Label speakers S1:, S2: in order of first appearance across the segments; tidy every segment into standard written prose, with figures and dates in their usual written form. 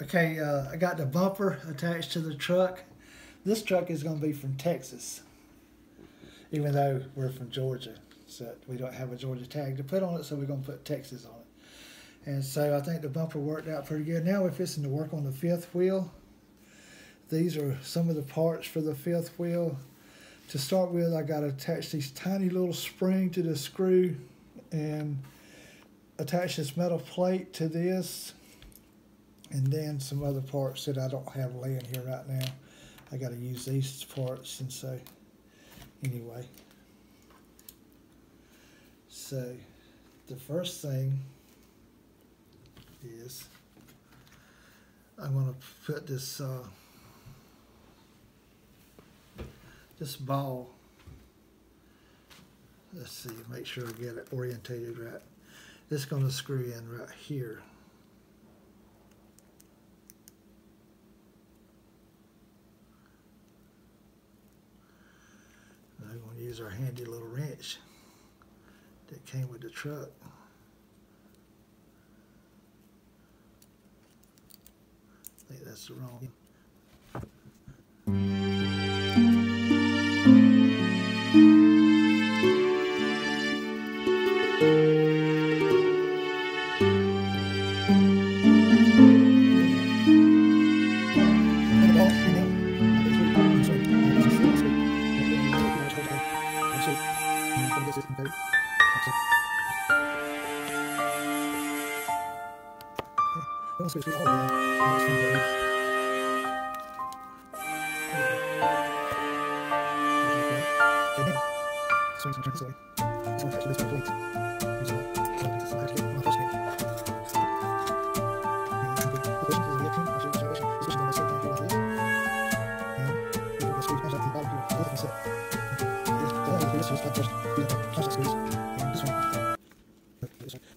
S1: Okay, I got the bumper attached to the truck. This truck is going to be from Texas, even though we're from Georgia. So we don't have a Georgia tag to put on it, so we're going to put Texas on it. And so I think the bumper worked out pretty good. Now we're fixing to work on the fifth wheel. These are some of the parts for the fifth wheel. To start with, I got to attach these tiny little springs to the screw and attach this metal plate to this. And then some other parts that I don't have laying here right now. I got to use these parts, and so anyway. So the first thing is I'm going to put this ball. Let's see, make sure I get it orientated right. This is going to screw in right here. I'm going to use our handy little wrench that came with the truck. I think that's the wrong.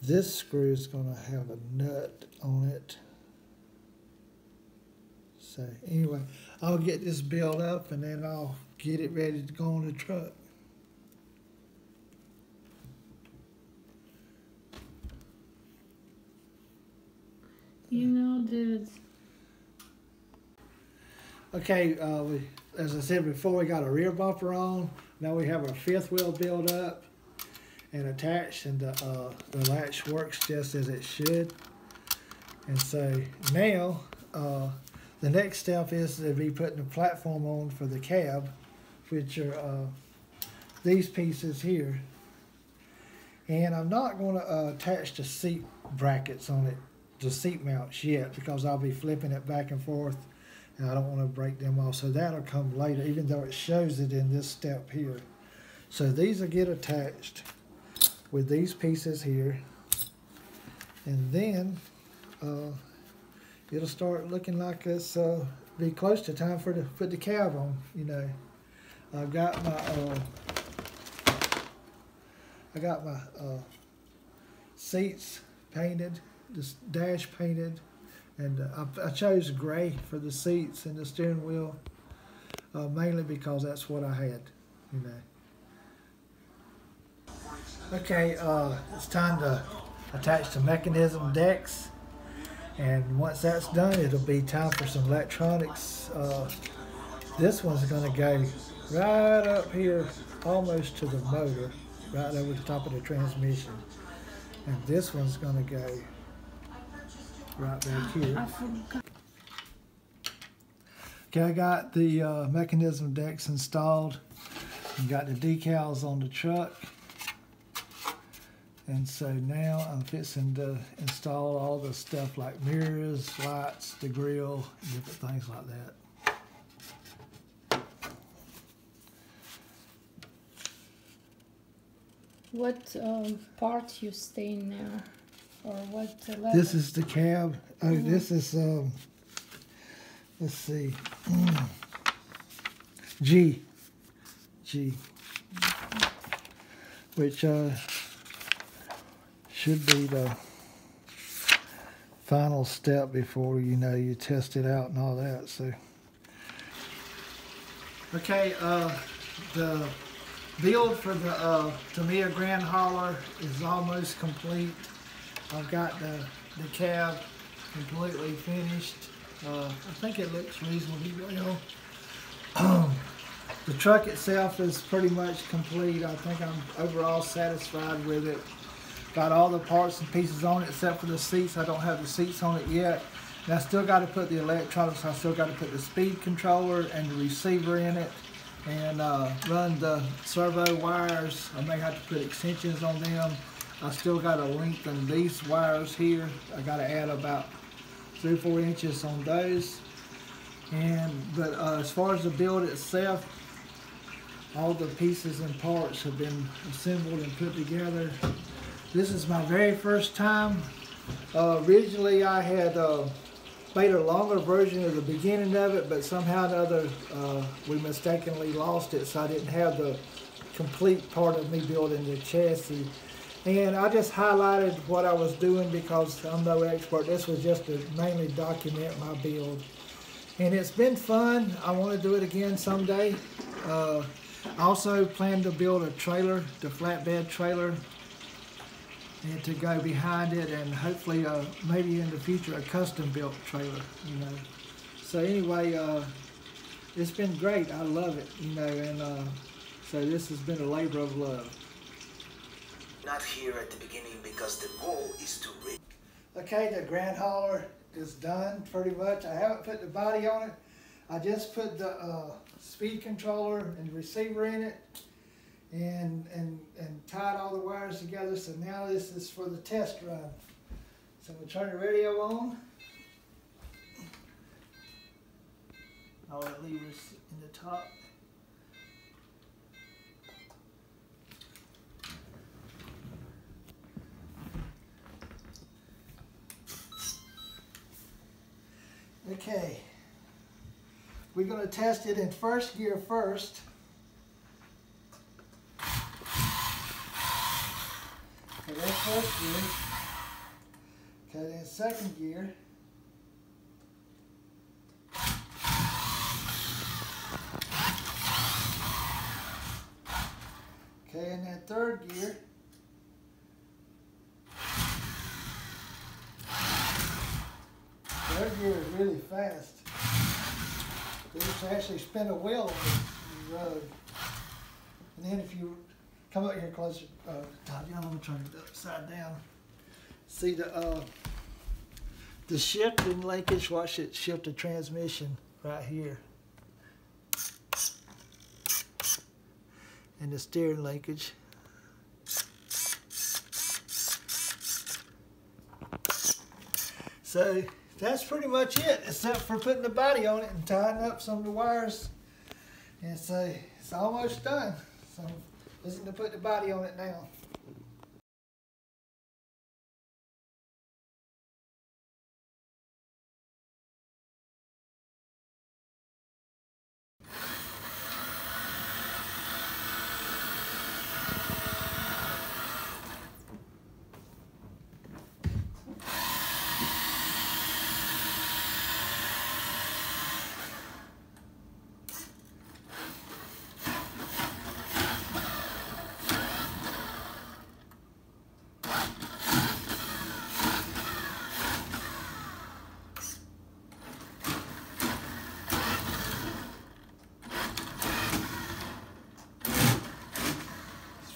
S1: This screw is going to have a nut on it. So anyway, I'll get this built up and then I'll get it ready to go on the truck.
S2: You know, dude.
S1: Okay, as I said before, we got a rear bumper on. Now we have our fifth wheel built up and attached, and the latch works just as it should. And so now the next step is to be putting the platform on for the cab, which are these pieces here. And I'm not going to attach the seat brackets on it, the seat mounts yet, because I'll be flipping it back and forth and I don't want to break them off. So that'll come later, even though it shows it in this step here. So these will get attached with these pieces here, and then it'll start looking like it's be close to time for to put the cab on. You know, I got my seats painted, this dash painted, and I chose gray for the seats and the steering wheel, mainly because that's what I had, you know. Okay, it's time to attach the mechanism decks, and once that's done, it'll be time for some electronics. This one's going to go right up here, almost to the motor, right over the top of the transmission, and this one's going to go right back here. Okay, I got the mechanism decks installed and got the decals on the truck. And so now I'm fixing to install all the stuff like mirrors, lights, the grill, different things like that.
S2: What part you stay in now? Or what level?
S1: This is the cab. Oh, this is, let's see, G, which should be the final step before, you know, you test it out and all that. So okay, the build for the TAMIYA Grand Hauler is almost complete. I've got the cab completely finished. I think it looks reasonably well. The truck itself is pretty much complete. I think I'm overall satisfied with it. Got all the parts and pieces on it except for the seats. I don't have the seats on it yet. And I still got to put the electronics. I still got to put the speed controller and the receiver in it, and run the servo wires. I may have to put extensions on them. I still got to lengthen these wires here. I got to add about 3 or 4 inches on those. But as far as the build itself, all the pieces and parts have been assembled and put together. This is my very first time. Originally I had made a longer version of the beginning of it, but somehow or other we mistakenly lost it, so I didn't have the complete part of me building the chassis. And I just highlighted what I was doing because I'm no expert. This was just to mainly document my build. And it's been fun. I want to do it again someday. I also plan to build a trailer, the flatbed trailer, and to go behind it, and hopefully maybe in the future a custom built trailer, you know. So anyway, it's been great. I love it, you know, and so this has been a labor of love.
S3: Not here at the beginning because the goal is to reach.
S1: Okay, the Grand Hauler is done pretty much. I haven't put the body on it. I just put the speed controller and receiver in it, and tied all the wires together. So now this is for the test run. So I'm gonna turn the radio on. All the levers in the top. Okay, we're going to test it in first gear first. Okay, that's first gear. Okay, then second gear. Okay, and then third gear. Third gear is really fast. You can actually spin a wheel on the road. And then if you come up here closer, Todd, I'm gonna turn it upside down. See the shift and linkage. Watch it shift the transmission right here. And the steering linkage. So that's pretty much it, except for putting the body on it and tying up some of the wires. And so it's almost done. So I'm just going to put the body on it now.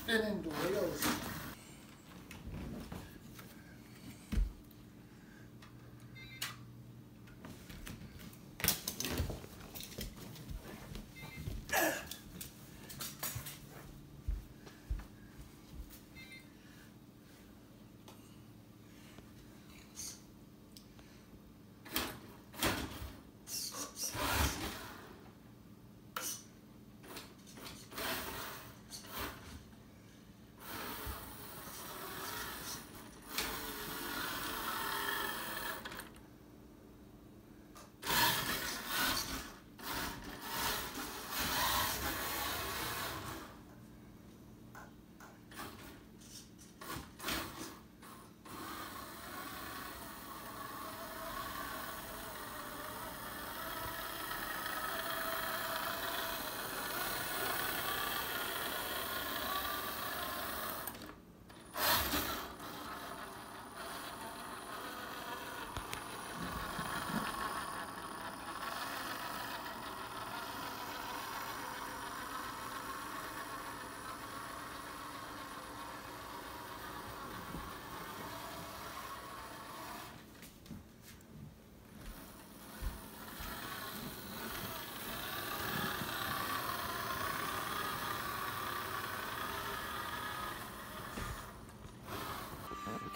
S1: Spinning the wheels.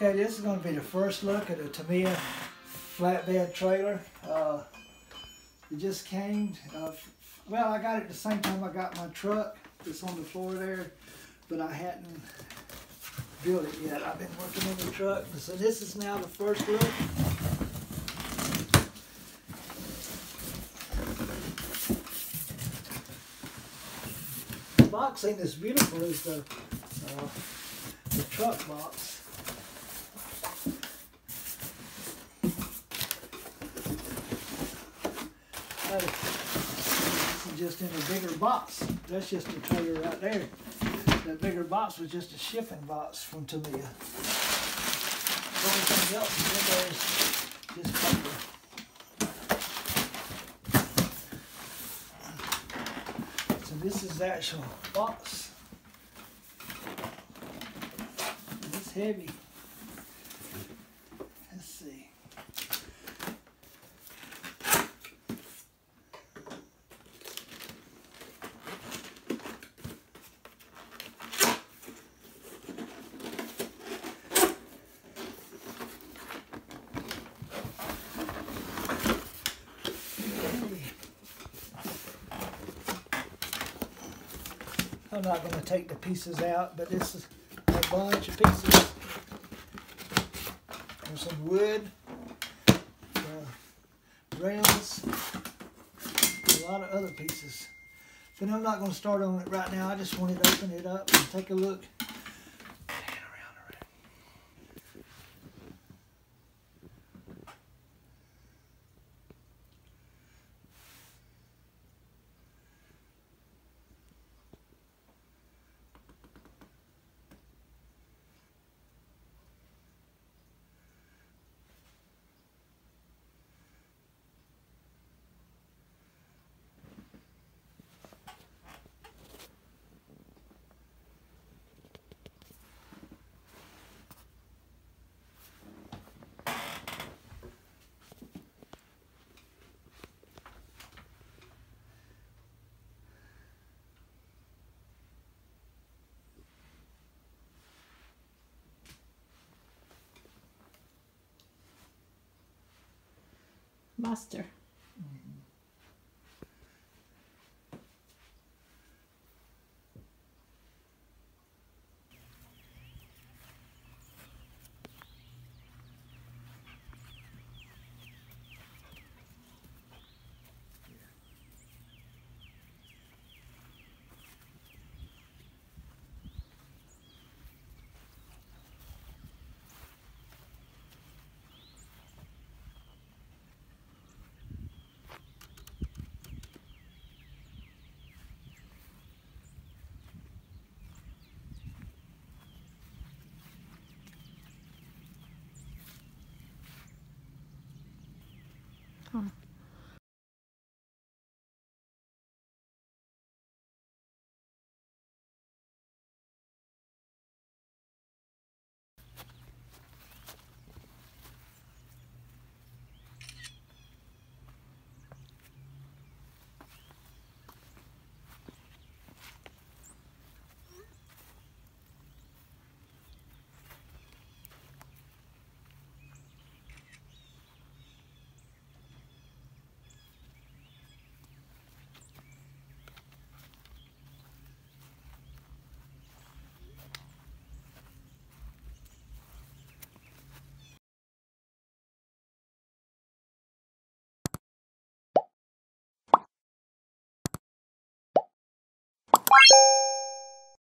S1: Okay, this is going to be the first look at the TAMIYA flatbed trailer. It just came, well, I got it the same time I got my truck. It's on the floor there, but I hadn't built it yet. I've been working on the truck. So this is now the first look. The box ain't as beautiful as the truck box. This is just in a bigger box. That's just a trailer right there. That bigger box was just a shipping box from TAMIYA. Everything else in there is just paper. So this is the actual box. It's heavy. Let's see. I'm not going to take the pieces out, but this is a bunch of pieces. There's some wood, rails, a lot of other pieces. But I'm not going to start on it right now. I just wanted to open it up and take a look.
S2: Master. Huh.